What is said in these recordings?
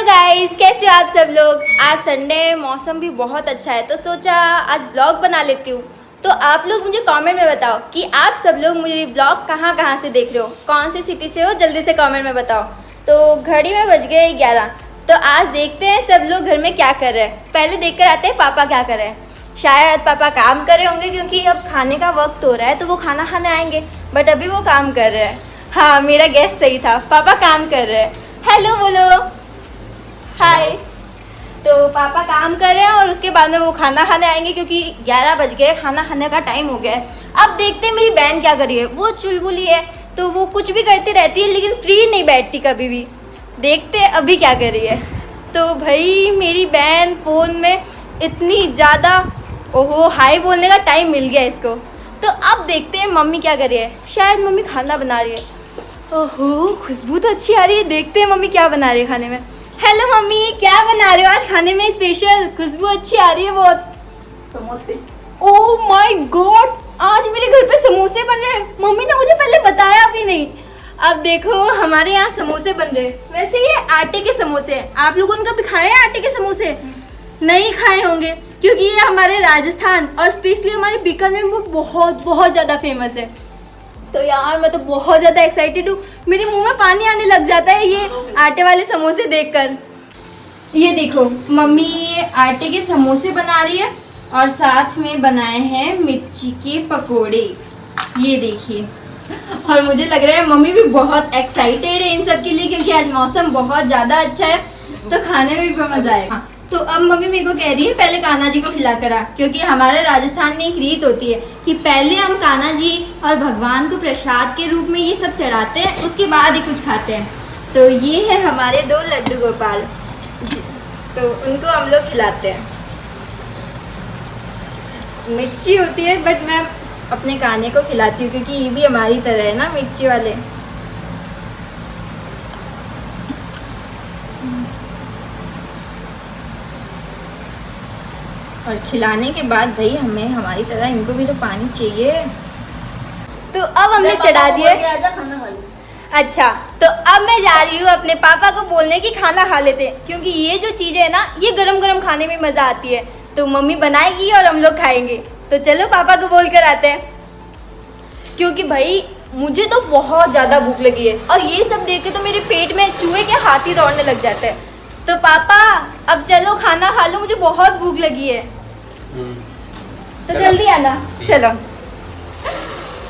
Guys, कैसे हो आप सब लोग। आज संडे, मौसम भी बहुत अच्छा है तो सोचा आज ब्लॉग बना लेती हूँ। तो आप लोग मुझे कमेंट में बताओ कि आप सब लोग मुझे ब्लॉग कहाँ कहाँ से देख रहे हो, कौन सी सिटी से हो, जल्दी से कमेंट में बताओ। तो घड़ी में बज गए 11। तो आज देखते हैं सब लोग घर में क्या कर रहे हैं। पहले देख कर आते हैं पापा क्या कर रहे हैं। शायद पापा काम कर रहे होंगे क्योंकि अब खाने का वक्त हो रहा है तो वो खाना खाने आएंगे, बट अभी वो काम कर रहे हैं। हाँ, मेरा गैस सही था, पापा काम कर रहे हैं। हेलो बोलो, हाय। तो पापा काम कर रहे हैं और उसके बाद में वो खाना खाने आएंगे क्योंकि 11 बज गए, खाना खाने का टाइम हो गया है। अब देखते हैं मेरी बहन क्या कर रही है। वो चुलबुली है तो वो कुछ भी करती रहती है लेकिन फ्री नहीं बैठती कभी भी। देखते हैं अभी क्या कर रही है। तो भाई मेरी बहन फ़ोन में इतनी ज़्यादा, ओहो, हाई बोलने का टाइम मिल गया इसको। तो अब देखते हैं मम्मी क्या कर रही है। शायद मम्मी खाना बना रही है। ओहो, खुशबू तो अच्छी आ रही है। देखते हैं मम्मी क्या बना रही है खाने में। हेलो मम्मी, क्या बना रहे हो आज खाने में स्पेशल? खुशबू अच्छी आ रही है बहुत। समोसे। ओह माय गॉड, आज मेरे घर पे समोसे बन रहे हैं। मम्मी ने मुझे पहले बताया भी नहीं। अब देखो हमारे यहाँ समोसे बन रहे हैं। वैसे ये आटे के समोसे हैं। आप लोगों ने कभी खाए हैं आटे के समोसे? नहीं खाए होंगे क्योंकि ये हमारे राजस्थान और स्पेशली हमारे बीकानेर में बहुत बहुत ज़्यादा फेमस है। तो यार मैं तो बहुत ज़्यादा एक्साइटेड हूँ। मेरे मुंह में पानी आने लग जाता है ये आटे वाले समोसे देखकर। ये देखो मम्मी ये आटे के समोसे बना रही है और साथ में बनाए हैं मिर्ची के पकोड़े। ये देखिए, और मुझे लग रहा है मम्मी भी बहुत एक्साइटेड है इन सब के लिए क्योंकि आज मौसम बहुत ज़्यादा अच्छा है तो खाने में भी मज़ा आएगा। तो अब मम्मी मेरे को कह रही है पहले कान्हा जी को खिला कर आ, क्योंकि हमारे राजस्थान में एक रीत होती है कि पहले हम कान्हा जी और भगवान को प्रसाद के रूप में ये सब चढ़ाते हैं, उसके बाद ही कुछ खाते हैं। तो ये है हमारे 2 लड्डू गोपाल, तो उनको हम लोग खिलाते हैं। मिर्ची होती है बट मैं अपने कान्हे को खिलाती हूँ क्योंकि ये भी हमारी तरह है ना, मिर्ची वाले। और खिलाने के बाद भाई हमें हमारी तरह इनको भी तो पानी चाहिए। तो अब हमने चढ़ा दिया। अच्छा, तो अब मैं जा रही हूँ अपने पापा को बोलने की खाना खा लेते हैं क्योंकि ये जो चीज़ है ना ये गरम गरम खाने में मज़ा आती है। तो मम्मी बनाएगी और हम लोग खाएंगे। तो चलो पापा को बोल कर आते हैं क्योंकि भाई मुझे तो बहुत ज़्यादा भूख लगी है और ये सब देख के तो मेरे पेट में चूहे के हाथी दौड़ने लग जाते हैं। तो पापा अब चलो खाना खा लो, मुझे बहुत भूख लगी है। तो जल्दी आना। चलो,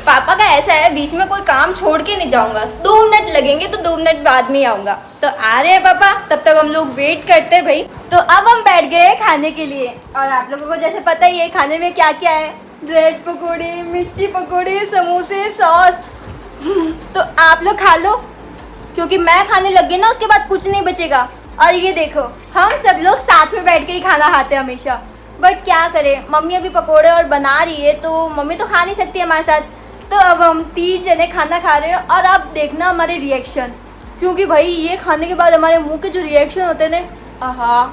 पापा का ऐसा है बीच में कोई काम छोड़ के नहीं जाऊंगा। 2 मिनट लगेंगे तो 2 मिनट बाद में ही आऊंगा। तो आ रहे हैं पापा, तब तक हम लोग वेट करते हैं भाई। तो अब हम बैठ गए हैं खाने के लिए और आप लोगों को जैसे पता ही है खाने में क्या क्या है। ब्रेड पकोड़े, मिर्ची पकोड़े, समोसे, सॉस। तो आप लोग खा लो क्योंकि मैं खाने लग गई ना उसके बाद कुछ नहीं बचेगा। और ये देखो हम सब लोग साथ में बैठ के ही खाना खाते हैं हमेशा, बट क्या करें, मम्मी अभी पकोड़े और बना रही है तो मम्मी तो खा नहीं सकती हमारे साथ। तो अब हम 3 जने खाना खा रहे हैं और अब देखना हमारे रिएक्शन, क्योंकि भाई ये खाने के बाद हमारे मुंह के जो रिएक्शन होते हैं ना, आहा।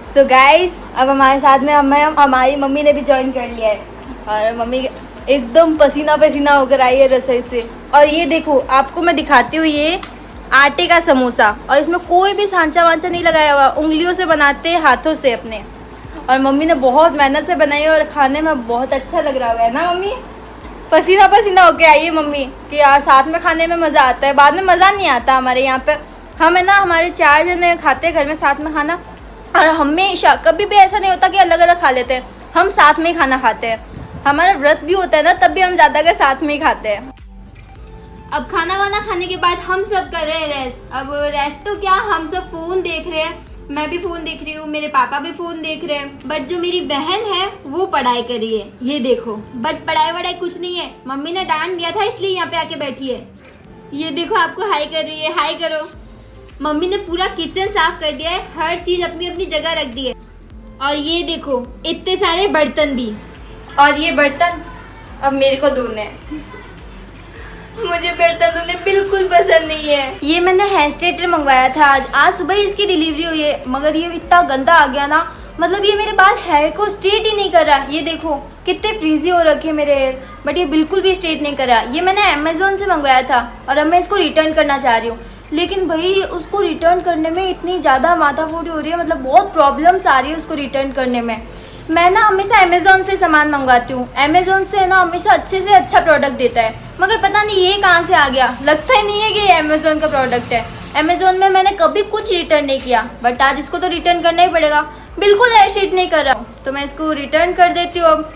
सो गाइस, अब हमारे साथ में हमारी मम्मी ने भी ज्वाइन कर लिया है और मम्मी एकदम पसीना पसीना होकर आई है रसोई से। और ये देखो आपको मैं दिखाती हूँ, ये आटे का समोसा और इसमें कोई भी सांचा वांचा नहीं लगाया हुआ, उंगलियों से बनाते हैं, हाथों से अपने। और मम्मी ने बहुत मेहनत से बनाई और खाने में बहुत अच्छा लग रहा है ना मम्मी? पसीना पसीना होके आई है मम्मी कि यार साथ में खाने में मज़ा आता है, बाद में मज़ा नहीं आता। हमारे यहाँ पे हम है ना, हमारे 4 जने खाते हैं घर में साथ में खाना और हमेशा कभी भी ऐसा नहीं होता कि अलग अलग खा लेते हैं, हम साथ में ही खाना खाते हैं। हमारा व्रत भी होता है ना तब भी हम ज़्यादातर साथ में ही खाते हैं। अब खाना वाना खाने के बाद हम सब कर रहे हैं रेस्ट। अब रेस्ट तो क्या, हम सब फ़ोन देख रहे हैं। मैं भी फ़ोन देख रही हूँ, मेरे पापा भी फ़ोन देख रहे हैं, बट जो मेरी बहन है वो पढ़ाई कर रही है। ये देखो, बट पढ़ाई वढ़ाई कुछ नहीं है, मम्मी ने डांट दिया था इसलिए यहाँ पे आके बैठी है। ये देखो आपको हाई कर रही है, हाई करो। मम्मी ने पूरा किचन साफ कर दिया है, हर चीज़ अपनी अपनी जगह रख दी है। और ये देखो इतने सारे बर्तन भी, और ये बर्तन अब मेरे को धोने हैं। मुझे बर्तन धोने बिल्कुल पसंद नहीं है। ये मैंने हेयर स्ट्रेटनर मंगवाया था आज सुबह ही इसकी डिलीवरी हुई है, मगर ये इतना गंदा आ गया ना, मतलब ये मेरे बाल हेयर को स्ट्रेट ही नहीं कर रहा। ये देखो कितने फ्रीजी हो रखे मेरे हेयर, बट ये बिल्कुल भी स्ट्रेट नहीं कर रहा। ये मैंने अमेज़ोन से मंगवाया था और अब मैं इसको रिटर्न करना चाह रही हूँ, लेकिन भाई उसको रिटर्न करने में इतनी ज़्यादा माथाफोड़ी हो रही है, मतलब बहुत प्रॉब्लम्स आ रही है उसको रिटर्न करने में। मैं ना हमेशा अमेज़ोन से सामान मंगवाती हूँ, अमेज़ोन से ना हमेशा अच्छे से अच्छा प्रोडक्ट देता है, मगर पता नहीं ये कहाँ से आ गया। लगता ही नहीं है कि ये अमेज़ोन का प्रोडक्ट है। अमेज़ोन में मैंने कभी कुछ रिटर्न नहीं किया, बट आज इसको तो रिटर्न करना ही पड़ेगा। बिल्कुल हेयर स्ट्रेट नहीं कर रहा हूँ, तो मैं इसको रिटर्न कर देती हूँ। अब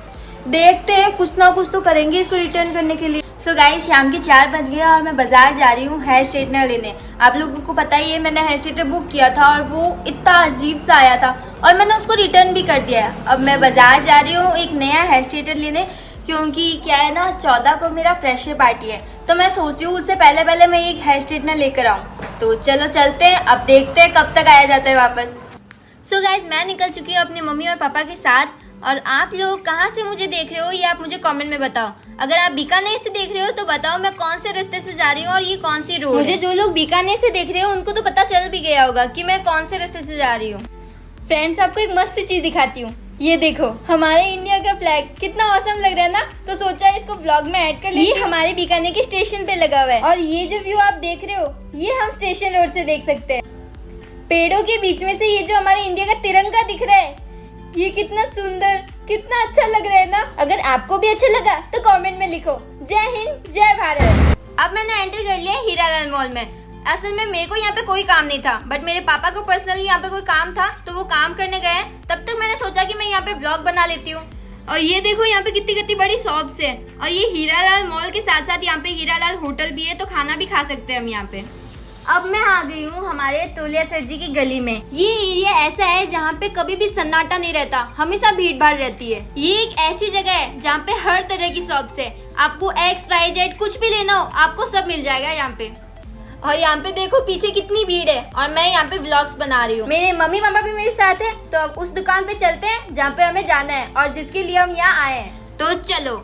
देखते हैं, कुछ ना कुछ तो करेंगे इसको रिटर्न करने के लिए। सो गाइस, शाम के 4 बज गए और मैं बाजार जा रही हूँ हेयर स्ट्रेटनर लेने। आप लोगों को पता ही है मैंने हेयर स्ट्रेटनर बुक किया था और वो इतना अजीब सा आया था और मैंने उसको रिटर्न भी कर दिया है। अब मैं बाजार जा रही हूँ एक नया हेयर स्ट्रेटनर लेने, क्योंकि क्या है ना 14 को मेरा फ्रेशर पार्टी है, तो मैं सोच रही हूँ उससे पहले मैं एक हेयर स्ट्रेटनर लेकर आऊँ। तो चलो चलते हैं, अब देखते हैं कब तक आया जाता है वापस। सो गाइस, मैं निकल चुकी हूँ अपनी मम्मी और पापा के साथ, और आप लोग कहाँ से मुझे देख रहे हो ये आप मुझे कमेंट में बताओ। अगर आप बीकानेर से देख रहे हो तो बताओ मैं कौन से रास्ते से जा रही हूँ और ये कौन सी रोड है। मुझे जो लोग बीकानेर से देख रहे हो उनको तो पता चल भी गया होगा कि मैं कौन से रास्ते से जा रही हूँ। फ्रेंड्स, आपको एक मस्त चीज दिखाती हूँ। ये देखो हमारे इंडिया का फ्लैग कितना औसम लग रहा है ना, तो सोचा इसको ब्लॉग में ऐड कर लेती हूँ। ये हमारे बीकानेर के स्टेशन पे लगा हुआ है और ये जो व्यू आप देख रहे हो ये हम स्टेशन रोड से देख सकते हैं। पेड़ों के बीच में से ये जो हमारे इंडिया का तिरंगा दिख रहा है, ये कितना सुंदर, कितना अच्छा लग रहा है ना। अगर आपको भी अच्छा लगा तो कमेंट में लिखो जय हिंद जय भारत। अब मैंने एंटर कर लिया हीरालाल मॉल में। असल में मेरे को यहाँ पे कोई काम नहीं था, बट मेरे पापा को पर्सनली यहाँ पे कोई काम था तो वो काम करने गए। तब तक मैंने सोचा कि मैं यहाँ पे ब्लॉग बना लेती हूँ। और ये देखो यहाँ पे कितनी कितनी बड़ी शॉप्स है, और ये हीरालाल मॉल के साथ साथ यहाँ पे हीरालाल होटल भी है, तो खाना भी खा सकते हैं हम यहाँ पे। अब मैं आ गई हूँ हमारे तोलिया सर जी की गली में। ये एरिया ऐसा है जहाँ पे कभी भी सन्नाटा नहीं रहता, हमेशा भीड़ भाड़ रहती है। ये एक ऐसी जगह है जहाँ पे हर तरह की शॉप्स है, आपको XYZ कुछ भी लेना हो आपको सब मिल जाएगा यहाँ पे। और यहाँ पे देखो पीछे कितनी भीड़ है, और मैं यहाँ पे व्लॉग्स बना रही हूँ। मेरे मम्मी पापा भी मेरे साथ है, तो अब उस दुकान पे चलते हैं जहाँ पे हमें जाना है और जिसके लिए हम यहाँ आए हैं। तो चलो।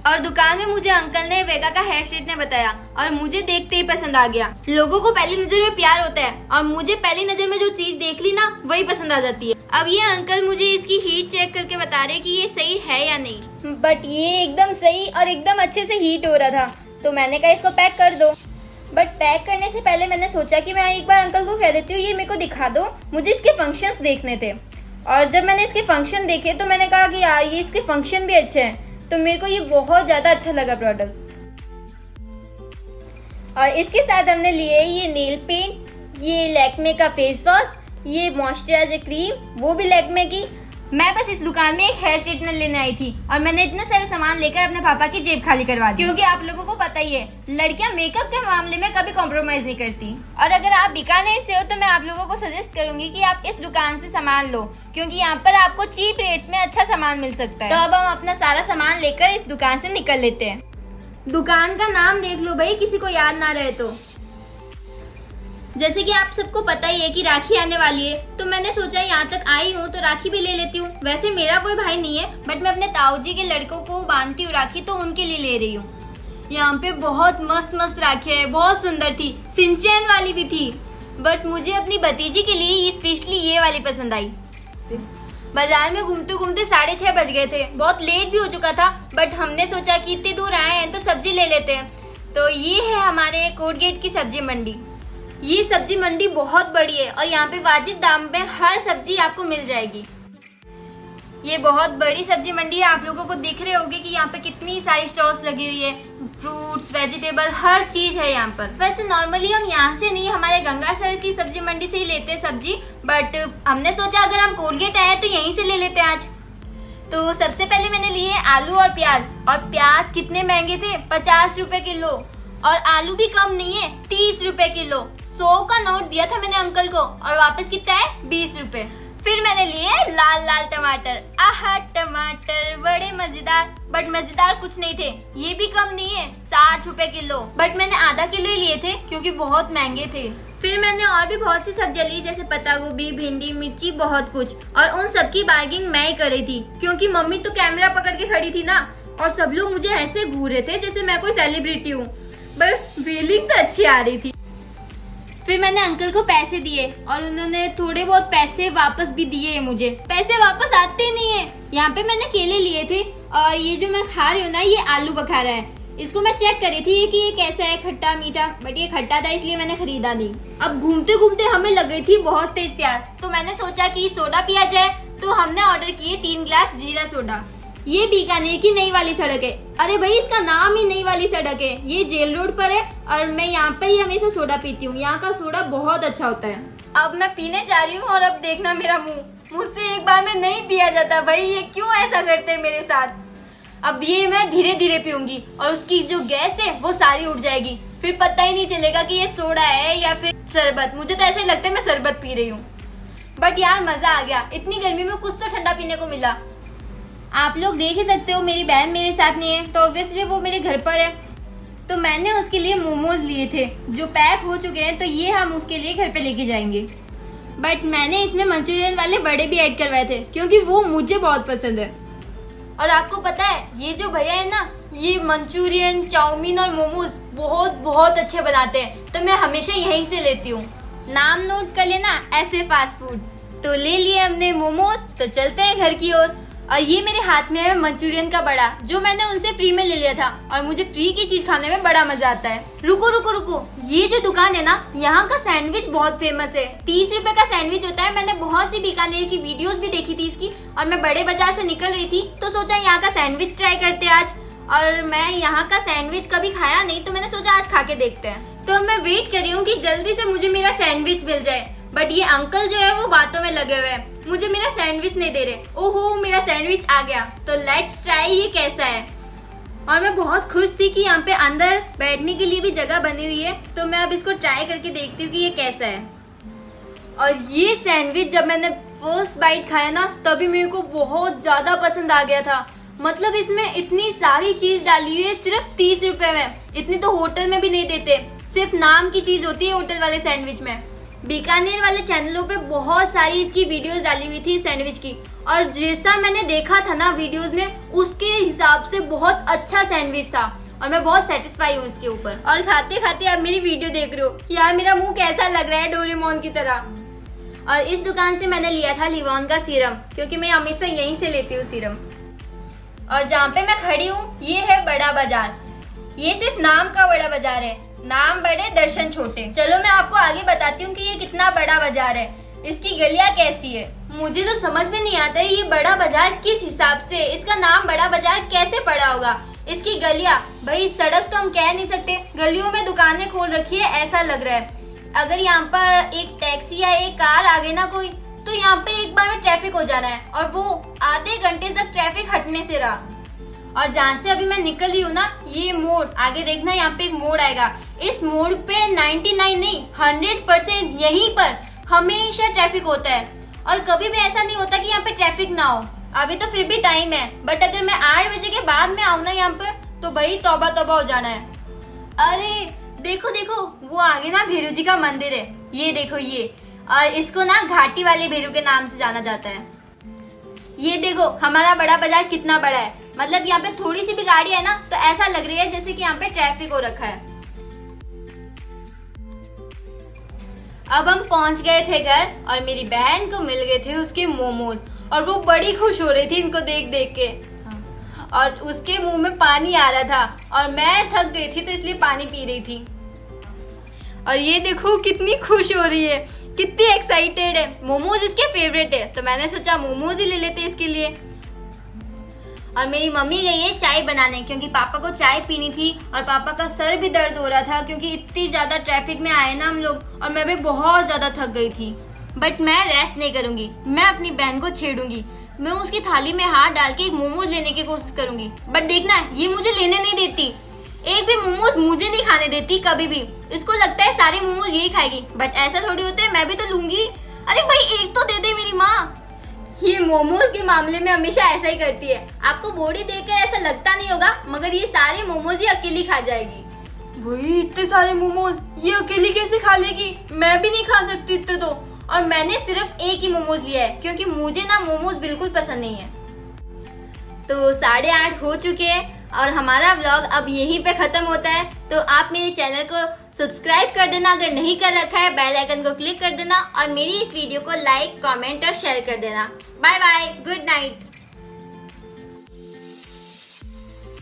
और दुकान में मुझे अंकल ने वेगा का हेयर स्ट्रेटनर बताया और मुझे देखते ही पसंद आ गया। लोगों को पहली नजर में प्यार होता है और मुझे पहली नजर में जो चीज देख ली ना वही पसंद आ जाती है। अब ये अंकल मुझे इसकी हीट चेक करके बता रहे कि ये सही है या नहीं, बट ये एकदम सही और एकदम अच्छे से हीट हो रहा था, तो मैंने कहा इसको पैक कर दो। बट पैक करने से पहले मैंने सोचा कि मैं एक बार अंकल को कह देती हूँ ये मेरे को दिखा दो, मुझे इसके फंक्शंस देखने थे। और जब मैंने इसके फंक्शन देखे तो मैंने कहा कि यार ये इसके फंक्शन भी अच्छे हैं, तो मेरे को ये बहुत ज्यादा अच्छा लगा प्रोडक्ट। और इसके साथ हमने लिए ये नेल पेंट, ये लैक्मे का फेस वॉश, ये मॉइस्चराइजर क्रीम वो भी लैक्मे की। मैं बस इस दुकान में एक हेयर स्ट्रेटनर लेने आई थी और मैंने इतना सारा सामान लेकर अपने पापा की जेब खाली करवा दी, क्योंकि आप लोगों को पता ही है लड़कियां मेकअप के मामले में कभी कॉम्प्रोमाइज नहीं करती। और अगर आप बीकानेर से हो तो मैं आप लोगों को सजेस्ट करूंगी कि आप इस दुकान से सामान लो, क्योंकि यहाँ पर आपको चीप रेट्स में अच्छा सामान मिल सकता है। तो अब हम अपना सारा सामान लेकर इस दुकान से निकल लेते हैं। दुकान का नाम देख लो भाई, किसी को याद ना रहे तो। जैसे कि आप सबको पता ही है कि राखी आने वाली है, तो मैंने सोचा यहाँ तक आई हूँ तो राखी भी ले लेती हूँ। वैसे मेरा कोई भाई नहीं है, बट मैं अपने ताऊ जी के लड़कों को बांधती हूँ राखी, तो उनके लिए ले रही हूँ। यहाँ पे बहुत मस्त मस्त राखी है, बहुत सुंदर थी, सिंचैन वाली भी थी, बट मुझे अपनी भतीजी के लिए स्पेशली ये वाली पसंद आई। बाजार में घूमते घूमते 6:30 बज गए थे, बहुत लेट भी हो चुका था, बट हमने सोचा कि इतनी दूर आए हैं तो सब्जी ले लेते हैं। तो ये है हमारे कोर्ट गेट की सब्जी मंडी। ये सब्जी मंडी बहुत बड़ी है और यहाँ पे वाजिब दाम पे हर सब्जी आपको मिल जाएगी। ये बहुत बड़ी सब्जी मंडी है, आप लोगों को दिख रहे होंगे कि यहाँ पे कितनी सारी स्टॉल्स लगी हुई है, फ्रूट्स, वेजिटेबल, हर चीज है यहाँ पर। वैसे नॉर्मली हम यहाँ से नहीं, हमारे गंगा सर की सब्जी मंडी से ही लेते हैं सब्जी, बट हमने सोचा अगर हम कोर्ट गेट आए तो यहीं से ले लेते हैं आज। तो सबसे पहले मैंने लिए आलू और प्याज, और प्याज कितने महंगे थे, 50 रुपए किलो, और आलू भी कम नहीं है, 30 रुपए किलो। 100 का नोट दिया था मैंने अंकल को और वापस कितना है, 20 रुपए। फिर मैंने लिए लाल लाल टमाटर। आहा, टमाटर बड़े मजेदार, बट मजेदार कुछ नहीं थे, ये भी कम नहीं है, 60 रुपए किलो, बट मैंने आधा किलो ही लिए थे क्योंकि बहुत महंगे थे। फिर मैंने और भी बहुत सी सब्जियां ली, जैसे पत्ता गोभी, भिंडी, मिर्ची, बहुत कुछ, और उन सबकी बार्गेनिंग मैं ही कर रही थी, क्योंकि मम्मी तो कैमरा पकड़ के खड़ी थी ना, और सब लोग मुझे ऐसे घूर रहे थे जैसे मैं कोई सेलिब्रिटी हूँ। बस फीलिंग तो अच्छी आ रही थी। फिर मैंने अंकल को पैसे दिए और उन्होंने थोड़े बहुत पैसे वापस भी दिए मुझे। पैसे वापस आते नहीं है। यहाँ पे मैंने केले लिए थे और ये जो मैं खा रही हूँ ना, ये आलू बुखारा है। इसको मैं चेक करी थी कि ये कैसा है, खट्टा मीठा, बट ये खट्टा था इसलिए मैंने खरीदा नहीं। अब घूमते घूमते हमें लग गई थी बहुत तेज प्यास, तो मैंने सोचा कि सोडा पिया जाए, तो हमने ऑर्डर किए 3 ग्लास जीरा सोडा। ये बीकानेर की नई वाली सड़क है। अरे भाई, इसका नाम ही नई वाली सड़क है। ये जेल रोड पर है और मैं यहाँ पर ही हमेशा सोडा पीती हूँ। यहाँ का सोडा बहुत अच्छा होता है। अब मैं पीने जा रही हूँ और अब देखना मेरा मुंह, मुझसे एक बार में नहीं पिया जाता भाई। ये क्यों ऐसा करते हैं मेरे साथ। अब ये मैं धीरे धीरे पीऊंगी और उसकी जो गैस है वो सारी उठ जाएगी, फिर पता ही नहीं चलेगा कि ये सोडा है या फिर शरबत। मुझे तो ऐसे लगता है मैं शरबत पी रही हूँ। बट यार मजा आ गया, इतनी गर्मी में कुछ तो ठंडा पीने को मिला। आप लोग देख ही सकते हो मेरी बहन मेरे साथ नहीं है, तो ऑब्वियसली वो मेरे घर पर है। तो मैंने उसके लिए मोमोज लिए थे जो पैक हो चुके हैं, तो ये हम उसके लिए घर पे लेके जाएंगे। बट मैंने इसमें मंचूरियन वाले बड़े भी ऐड करवाए थे क्योंकि वो मुझे बहुत पसंद है। और आपको पता है ये जो भैया है ना, ये मंचूरियन, चाउमीन और मोमोज बहुत बहुत अच्छे बनाते हैं, तो मैं हमेशा यहीं से लेती हूँ। नाम नोट कर लेना, ऐसे फास्ट फूड। तो ले लिए हमने मोमोज, तो चलते हैं घर की ओर। और ये मेरे हाथ में है मंचूरियन का बड़ा, जो मैंने उनसे फ्री में ले लिया था, और मुझे फ्री की चीज खाने में बड़ा मजा आता है। रुको रुको रुको, ये जो दुकान है ना, यहाँ का सैंडविच बहुत फेमस है। 30 रुपए का सैंडविच होता है। मैंने बहुत सी बीकानेर की वीडियोस भी देखी थी इसकी, और मैं बड़े बाजार से निकल रही थी तो सोचा यहाँ का सैंडविच ट्राई करते आज। और मैं यहाँ का सैंडविच कभी खाया नहीं, तो मैंने सोचा आज खा के देखते हैं। तो मैं वेट कर रही हूँ कि जल्दी से मुझे मेरा सैंडविच मिल जाए, बट ये अंकल जो है वो बातों में लगे हुए हैं, मुझे मेरा सैंडविच नहीं दे रहे। ओहो, मेरा सैंडविच आ गया। तो लेट्स ट्राई ये कैसा है। और मैं बहुत खुश थी कि यहाँ पे अंदर बैठने के लिए भी जगह बनी हुई है, तो मैं अब इसको ट्राई करके देखती हूँ कि ये कैसा है। और ये सैंडविच जब मैंने फर्स्ट बाइट खाया ना, तभी मेरे को बहुत ज्यादा पसंद आ गया था। मतलब इसमें इतनी सारी चीज डाली हुई है सिर्फ 30 रुपए में। इतनी तो होटल में भी नहीं देते, सिर्फ नाम की चीज होती है होटल वाले सैंडविच में। बीकानेर वाले चैनलों पे बहुत सारी इसकी वीडियोस डाली हुई थी सैंडविच की, और जैसा मैंने देखा था ना वीडियोस में, उसके हिसाब से बहुत अच्छा सैंडविच था, और मैं बहुत सेटिस्फाई हूँ इसके ऊपर। और खाते खाते अब मेरी वीडियो देख रहे हो यार, मेरा मुंह कैसा लग रहा है डोरेमोन की तरह। और इस दुकान से मैंने लिया था लिवॉन का सीरम, क्योंकि मैं हमेशा यहीं से लेती हूँ सीरम। और जहाँ पे मैं खड़ी हूँ ये है बड़ा बाजार। ये सिर्फ नाम का बड़ा बाजार है, नाम बड़े दर्शन छोटे। चलो मैं आपको आगे बताती हूँ कि ये कितना बड़ा बाजार है, इसकी गलियाँ कैसी है। मुझे तो समझ में नहीं आता है ये बड़ा बाजार किस हिसाब से, इसका नाम बड़ा बाजार कैसे पड़ा होगा। इसकी गलियाँ, भाई सड़क तो हम कह नहीं सकते, गलियों में दुकानें खोल रखी है ऐसा लग रहा है। अगर यहाँ पर एक टैक्सी या एक कार आ गई ना कोई, तो यहाँ पे एक बार में ट्रैफिक हो जाना है, और वो आधे घंटे तक ट्रैफिक हटने से रहा। और जहाँ से अभी मैं निकल रही हूँ ना, ये मोड़ आगे देखना, यहाँ पे एक मोड़ आएगा। इस मोड़ पे 99 नहीं 100% यहीं पर हमेशा ट्रैफिक होता है, और कभी भी ऐसा नहीं होता कि यहाँ पे ट्रैफिक ना हो। अभी तो फिर भी टाइम है, बट अगर मैं 8 बजे के बाद में आऊँ ना यहाँ पर, तो भाई तौबा तौबा हो जाना है। अरे देखो देखो, वो आगे ना भैरू जी का मंदिर है, ये देखो ये, और इसको ना घाटी वाले भैरू के नाम से जाना जाता है। ये देखो हमारा बड़ा बाजार कितना बड़ा है, मतलब यहाँ पे थोड़ी सी भी गाड़ी है ना, तो ऐसा लग रही है जैसे कि यहाँ पे ट्रैफिक हो रखा है। अब हम पहुंच गए थे घर, और मेरी बहन को मिल गए थे उसके मोमोज, और वो बड़ी खुश हो रही थी इनको देख देख के, और उसके मुंह में पानी आ रहा था, और मैं थक गई थी तो इसलिए पानी पी रही थी। और ये देखो कितनी खुश हो रही है, कितनी एक्साइटेड है। मोमोज इसके फेवरेट है, तो मैंने सोचा मोमोज ही ले लेते इसके लिए। और मेरी मम्मी गई है चाय बनाने, क्योंकि पापा को चाय पीनी थी, और पापा का सर भी दर्द हो रहा था क्योंकि इतनी ज्यादा ट्रैफिक में आए ना हम लोग, और मैं भी बहुत ज्यादा थक गई थी। बट मैं रेस्ट नहीं करूंगी, मैं अपनी बहन को छेड़ूंगी। मैं उसकी थाली में हाथ डाल के एक मोमोज लेने की कोशिश करूंगी, बट देखना ये मुझे लेने नहीं देती, एक भी मोमोज मुझे नहीं खाने देती कभी भी। इसको लगता है सारे मोमोज यही खाएगी, बट ऐसा थोड़ी होता है, मैं भी तो लूंगी। अरे भाई एक तो दे दे मेरी माँ। ये मोमोज के मामले में हमेशा ऐसा ही करती है। आपको बॉडी देखकर ऐसा लगता नहीं होगा, मगर ये सारे मोमोज ही अकेली खा जाएगी। भाई इतने सारे मोमोज ये अकेली कैसे खा लेगी, मैं भी नहीं खा सकती इतने तो। और मैंने सिर्फ एक ही मोमोज लिया है, क्योंकि मुझे ना मोमोज बिल्कुल पसंद नहीं है। तो 8:30 हो चुके हैं, और हमारा व्लॉग अब यहीं पे खत्म होता है। तो आप मेरे चैनल को सब्सक्राइब कर देना, अगर नहीं कर रखा है बेल आइकन को क्लिक कर देना और मेरी इस वीडियो को लाइक, कमेंट और शेयर कर देना। Bye bye, good night.